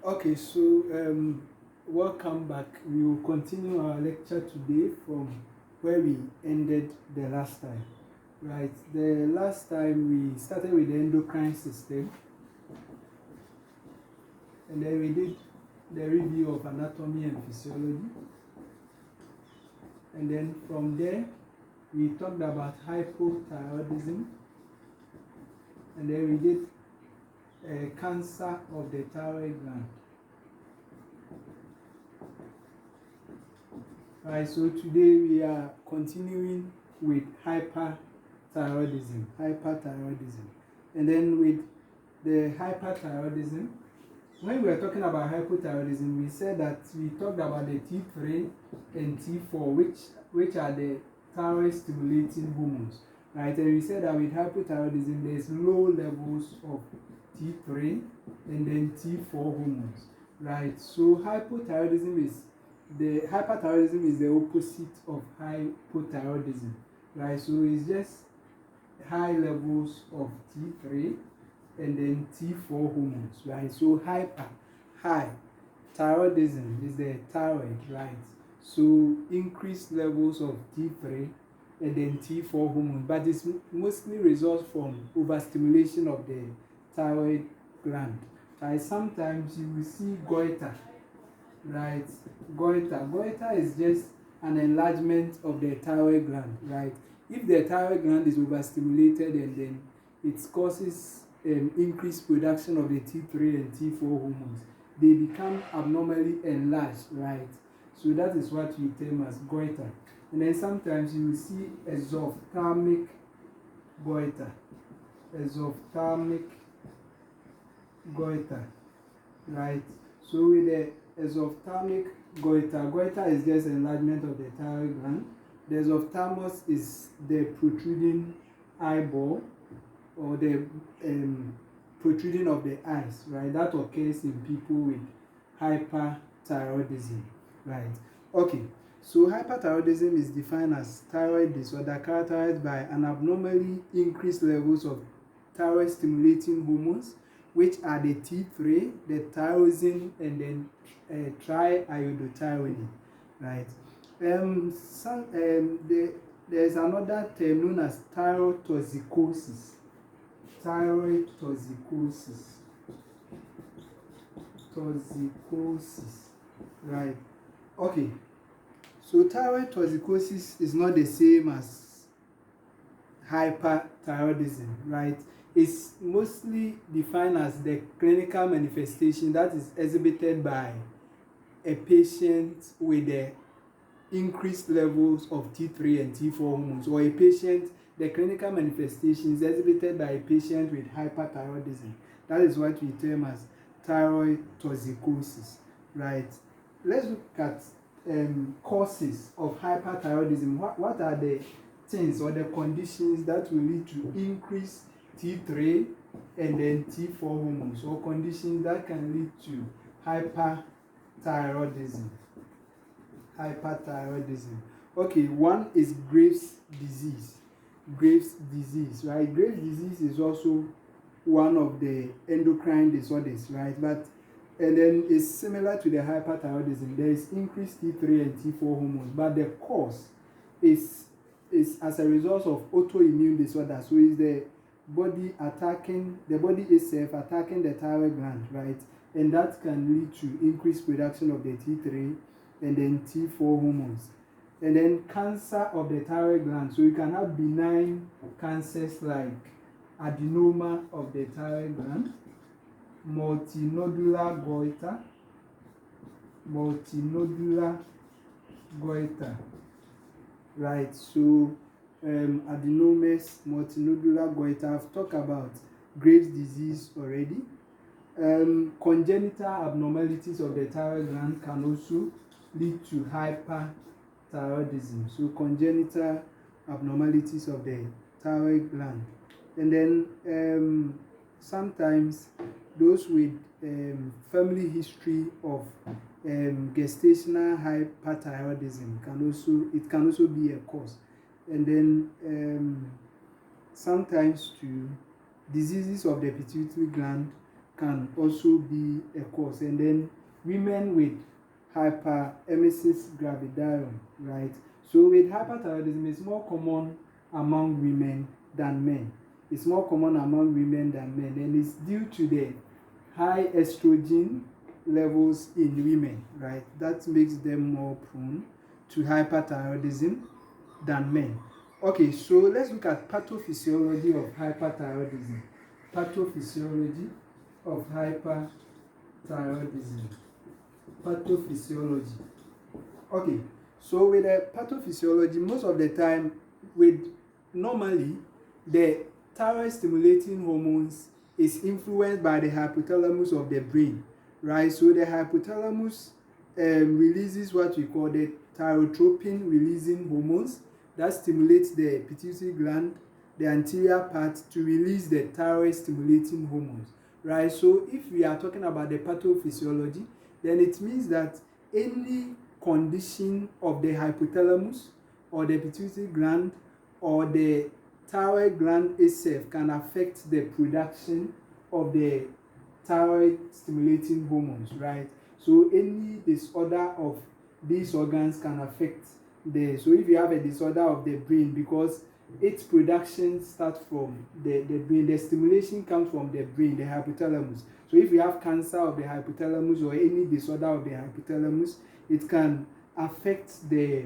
Okay, so welcome back. We will continue our lecture today from where we ended the last time. Right, the last time we started with the endocrine system, and then we did the review of anatomy and physiology, and then from there we talked about hypothyroidism, and then we did cancer of the thyroid gland. Right, so today we are continuing with hyperthyroidism. And then with the hyperthyroidism, when we were talking about hypothyroidism, we said that we talked about the T3 and T4, which are the thyroid stimulating hormones. Right, and we said that with hypothyroidism, there's low levels of T3 and then T4 hormones. Right, so hypothyroidism is the opposite of hypothyroidism, right? So it's just high levels of T3 and then T4 hormones, right? So high thyroidism is the thyroid, right? So increased levels of T3 and then T4 hormones, but it's mostly results from overstimulation of the thyroid gland, right? Sometimes you will see goiter. Right, goiter is just an enlargement of the thyroid gland, right? If the thyroid gland is overstimulated, and then it causes increased production of the T3 and T4 hormones, they become abnormally enlarged, right? So that is what we term as goiter. And then sometimes you will see exophthalmic goiter, right? So with the exophthalmic goiter is just enlargement of the thyroid gland. The exophthalmos is the protruding eyeball or the protruding of the eyes, right? That occurs in people with hyperthyroidism, right? Okay, so hyperthyroidism is defined as thyroid disorder characterized by an abnormally increased levels of thyroid stimulating hormones, which are the T3, the tyrosine, and then triiodothyronine, right? There's another term known as thyrotoxicosis. Right? Okay. So thyroid toxicosis is not the same as hyperthyroidism, right? It's mostly defined as the clinical manifestation that is exhibited by a patient with the increased levels of T3 and T4 hormones, or a patient, the clinical manifestation is exhibited by a patient with hyperthyroidism. That is what we term as thyroid toxicosis, right? Let's look at causes of hyperthyroidism. What are the things or the conditions that will lead to increased T3 and then T4 hormones, or conditions that can lead to hyperthyroidism? Okay, one is Graves' disease, right? Graves' disease is also one of the endocrine disorders, right? And then it's similar to the hyperthyroidism. There is increased T3 and T4 hormones, but the cause is as a result of autoimmune disorder. So it's the body itself attacking the thyroid gland, right? And that can lead to increased production of the T3 and then T4 hormones. And then cancer of the thyroid gland. So you can have benign cancers like adenoma of the thyroid gland, multinodular goiter, right? So adenomas, multinodular goiter. I've talked about Graves' disease already. Congenital abnormalities of the thyroid gland can also lead to hyperthyroidism. So congenital abnormalities of the thyroid gland. And then sometimes those with family history of gestational hyperthyroidism can also be a cause. And then sometimes too, diseases of the pituitary gland can also be a cause. And then women with hyperemesis gravidarum, right? So with hyperthyroidism, it's more common among women than men. It's more common among women than men, and it's due to the high estrogen levels in women, right? That makes them more prone to hyperthyroidism than men. Okay, so let's look at pathophysiology of hyperthyroidism. Pathophysiology of hyperthyroidism. Pathophysiology. Okay, so with the pathophysiology, most of the time, normally the thyroid stimulating hormones is influenced by the hypothalamus of the brain, right? So the hypothalamus releases what we call the thyrotropin releasing hormones that stimulates the pituitary gland, the anterior part, to release the thyroid stimulating hormones, right? So if we are talking about the pathophysiology, then it means that any condition of the hypothalamus or the pituitary gland or the thyroid gland itself can affect the production of the thyroid stimulating hormones, right? So any disorder of these organs can affect so if you have a disorder of the brain, because its production starts from the brain, the stimulation comes from the brain, the hypothalamus. So if you have cancer of the hypothalamus or any disorder of the hypothalamus, it can affect the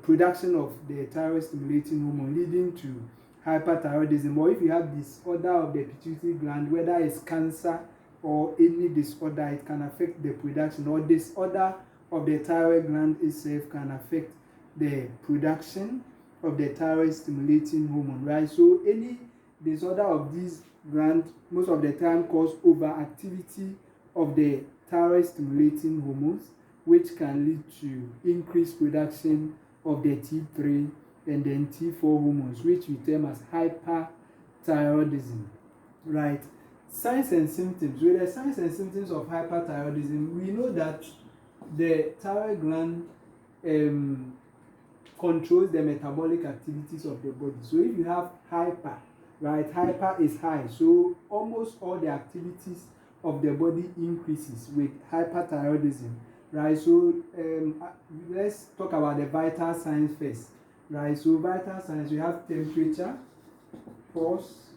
production of the thyroid stimulating hormone, leading to hyperthyroidism. Or if you have disorder of the pituitary gland, whether it's cancer or any disorder, it can affect the production, or disorder of the thyroid gland itself can affect the production of the thyroid stimulating hormone, right? So any disorder of these glands most of the time cause overactivity of the thyroid stimulating hormones, which can lead to increased production of the T3 and then T4 hormones, which we term as hyperthyroidism, right? Signs and symptoms. With the signs and symptoms of hyperthyroidism, we know that the thyroid gland controls the metabolic activities of the body. So if you have hyper, right, hyper is high, so almost all the activities of the body increases with hyperthyroidism, right? So let's talk about the vital signs first, right? So vital signs, we have temperature, pulse,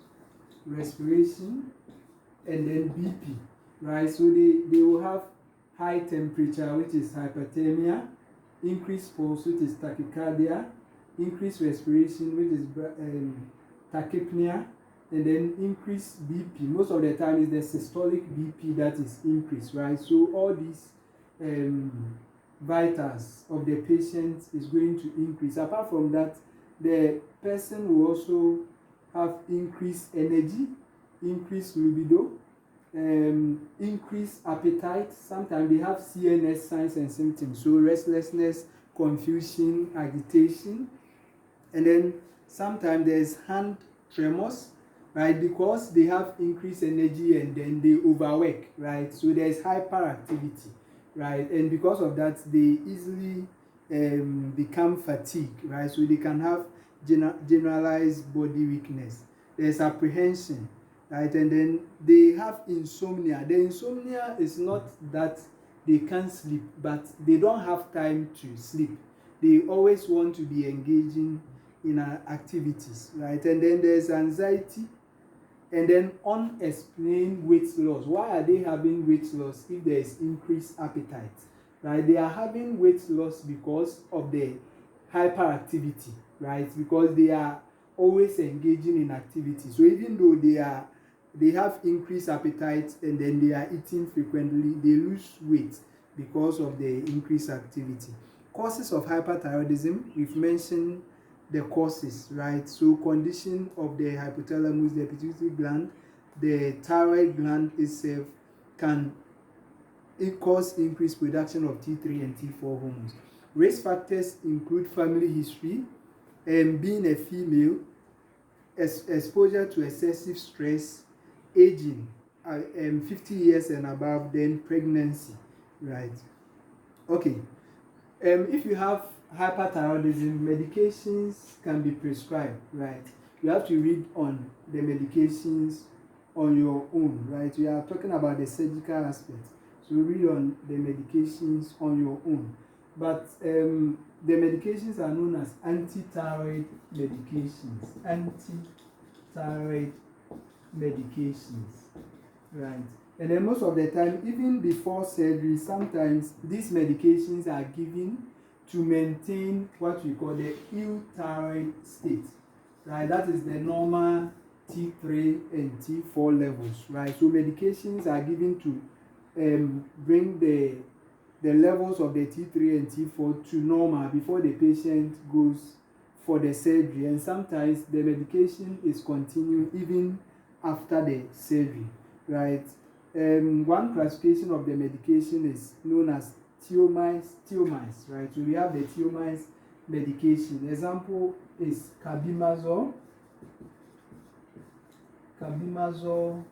respiration, and then BP, right? So they will have high temperature, which is hyperthermia, increased pulse, which is tachycardia, increased respiration, which is tachypnea, and then increased BP. Most of the time is the systolic BP that is increased, right? So all these vitals of the patient is going to increase. Apart from that, the person will also have increased energy, increased libido, increased appetite. Sometimes they have CNS signs and symptoms, so restlessness, confusion, agitation, and then sometimes there's hand tremors, right? Because they have increased energy and then they overwork, right? So there's hyperactivity, right? And because of that, they easily become fatigued, right? So they can have generalized body weakness. There's apprehension, right? And then they have insomnia. The insomnia is not that they can't sleep, but they don't have time to sleep. They always want to be engaging in activities, right? And then there's anxiety, and then unexplained weight loss. Why are they having weight loss if there is increased appetite, right? They are having weight loss because of the hyperactivity, right? Because they are always engaging in activity. So even though they have increased appetite and then they are eating frequently, they lose weight because of the increased activity. Causes of hyperthyroidism, we've mentioned the causes, right? So condition of the hypothalamus, the pituitary gland, the thyroid gland itself can cause increased production of T3 and T4 hormones. Risk factors include family history, being a female, exposure to excessive stress, aging, 50 years and above, then pregnancy, right? Okay, if you have hyperthyroidism, medications can be prescribed, right? You have to read on the medications on your own, right? We are talking about the surgical aspect. So read on the medications on your own. But the medications are known as anti-thyroid medications. Anti-thyroid medications, right? And then most of the time, even before surgery, sometimes these medications are given to maintain what we call the euthyroid state, right? That is the normal T3 and T4 levels, right? So medications are given to bring the levels of the T3 and T4 to normal before the patient goes for the surgery. And sometimes the medication is continuing even after the surgery, right? One classification of the medication is known as thiamides, right? So we have the thiamides medication. Example is carbimazole, metimazole.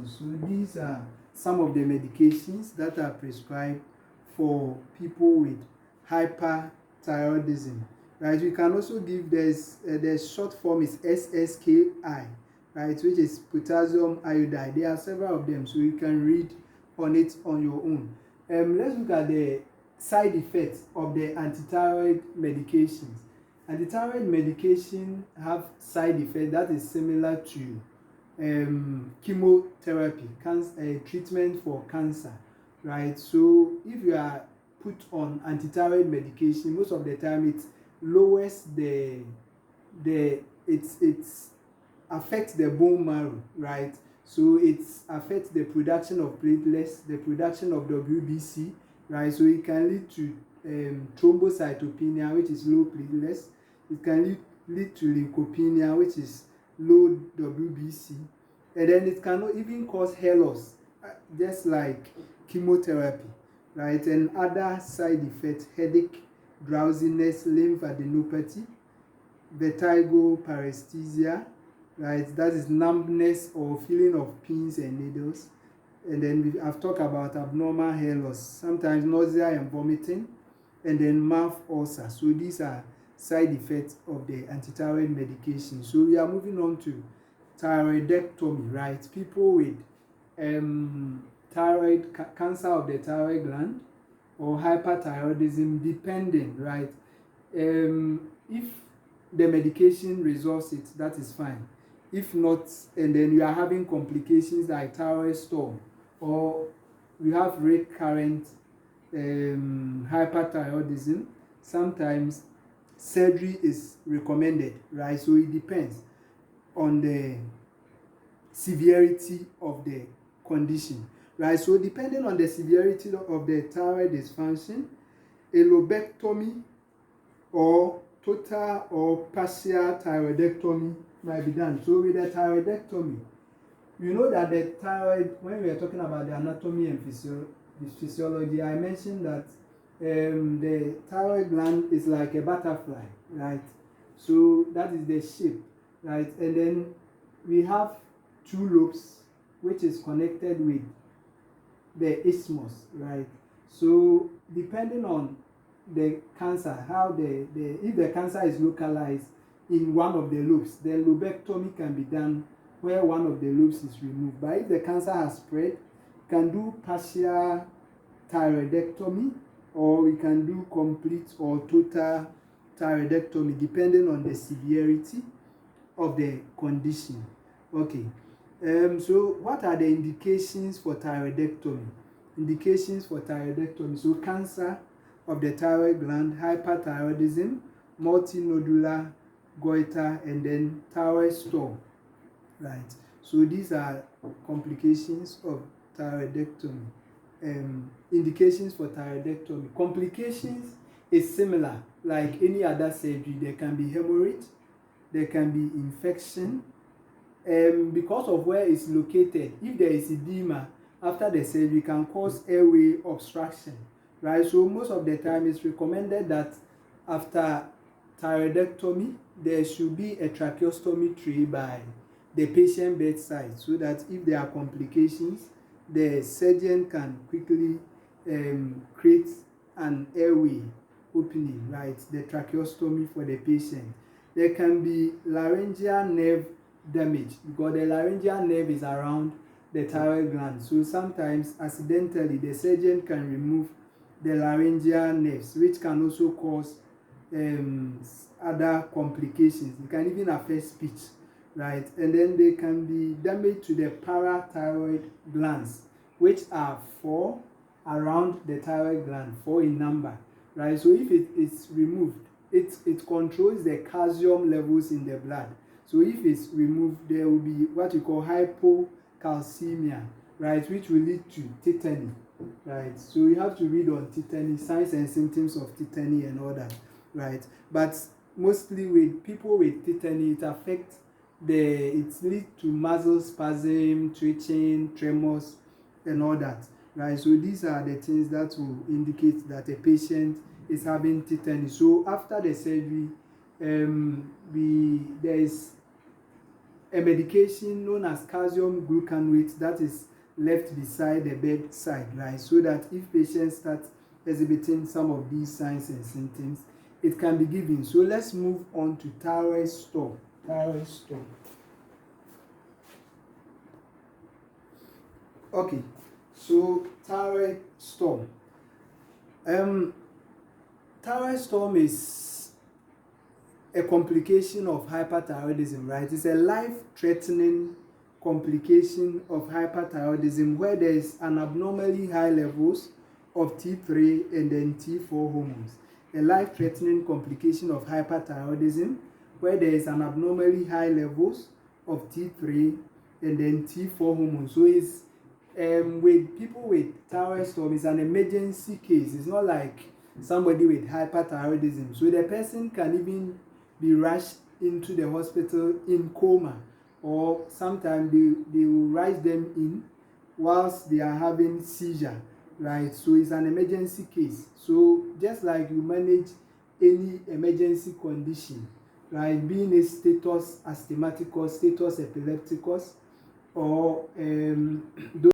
So these are some of the medications that are prescribed for people with hyperthyroidism, right? We can also give the short form is SSKI, right, which is potassium iodide. There are several of them, so you can read on it on your own. Let's look at the side effects of the antithyroid medications. Antithyroid medication have side effect that is similar to chemotherapy, treatment for cancer, right? So if you are put on antithyroid medication, most of the time it lowers it affects the bone marrow, right? So it affects the production of platelets, the production of WBC, right? So it can lead to thrombocytopenia, which is low platelets. It can lead to leukopenia, which is low WBC, and then it can even cause hair loss, just like chemotherapy, right? And other side effects: headache, drowsiness, lymphadenopathy, vertigo, paresthesia, right? That is numbness or feeling of pins and needles. And then I've talked about abnormal hair loss, sometimes nausea and vomiting, and then mouth ulcer. So these are side effects of the antithyroid medication. So we are moving on to thyroidectomy, right? People with cancer of the thyroid gland or hyperthyroidism, depending, right? If the medication resolves it, that is fine. If not, and then you are having complications like thyroid storm, or you have recurrent hyperthyroidism, sometimes surgery is recommended, right? So it depends on the severity of the condition, right? So depending on the severity of the thyroid dysfunction, a lobectomy or total or partial thyroidectomy might be done. So with the thyroidectomy, you know that the thyroid, when we are talking about the anatomy and physiology, I mentioned that the thyroid gland is like a butterfly, right? So that is the shape, right? And then we have two lobes which is connected with the isthmus, right? So depending on the cancer, how if the cancer is localized in one of the lobes, the lobectomy can be done where one of the lobes is removed. But if the cancer has spread, you can do partial thyroidectomy, or we can do complete or total thyroidectomy depending on the severity of the condition. Okay. So what are the indications for thyroidectomy? Indications for thyroidectomy: so cancer of the thyroid gland, hyperthyroidism, multinodular goiter, and then thyroid storm, right? So these are complications of thyroidectomy. Indications for thyroidectomy. Complications is similar like any other surgery. There can be hemorrhage, there can be infection, because of where it's located. If there is edema after the surgery, can cause airway obstruction, right? So most of the time it's recommended that after thyroidectomy there should be a tracheostomy tray by the patient bedside, so that if there are complications, the surgeon can quickly create an airway opening, right? The tracheostomy for the patient. there can be laryngeal nerve damage, because the laryngeal nerve is around the thyroid gland. So sometimes accidentally the surgeon can remove the laryngeal nerves, which can also cause other complications. It can even affect speech, right? And then there can be damage to the parathyroid glands, which are 4 around the thyroid gland, 4 in number, right? So if it is removed, it controls the calcium levels in the blood. So if it's removed, there will be what we call hypocalcemia, right, which will lead to tetany, right? So you have to read on tetany, signs and symptoms of tetany and all that, right? But mostly with people with tetany, it leads to muscle spasm, twitching, tremors, and all that, right? So these are the things that will indicate that a patient is having tetany. So after the surgery, there is a medication known as calcium gluconate that is left beside the bedside, right? So that if patients start exhibiting some of these signs and symptoms, it can be given. So let's move on to thyroid storm. Thyroid storm. Okay, so thyroid storm. Thyroid storm is a complication of hyperthyroidism, right? It's a life-threatening complication of hyperthyroidism where there is an abnormally high levels of T3 and then T4 hormones. A life-threatening complication of hyperthyroidism where there is an abnormally high levels of T3 and then T4 hormones. So it's with people with thyroid storm, it's an emergency case. It's not like somebody with hyperthyroidism. So the person can even be rushed into the hospital in coma, or sometimes they will rush them in whilst they are having seizure, right? So it's an emergency case. So just like you manage any emergency condition, right, being a status asthmaticus, status epilepticus, or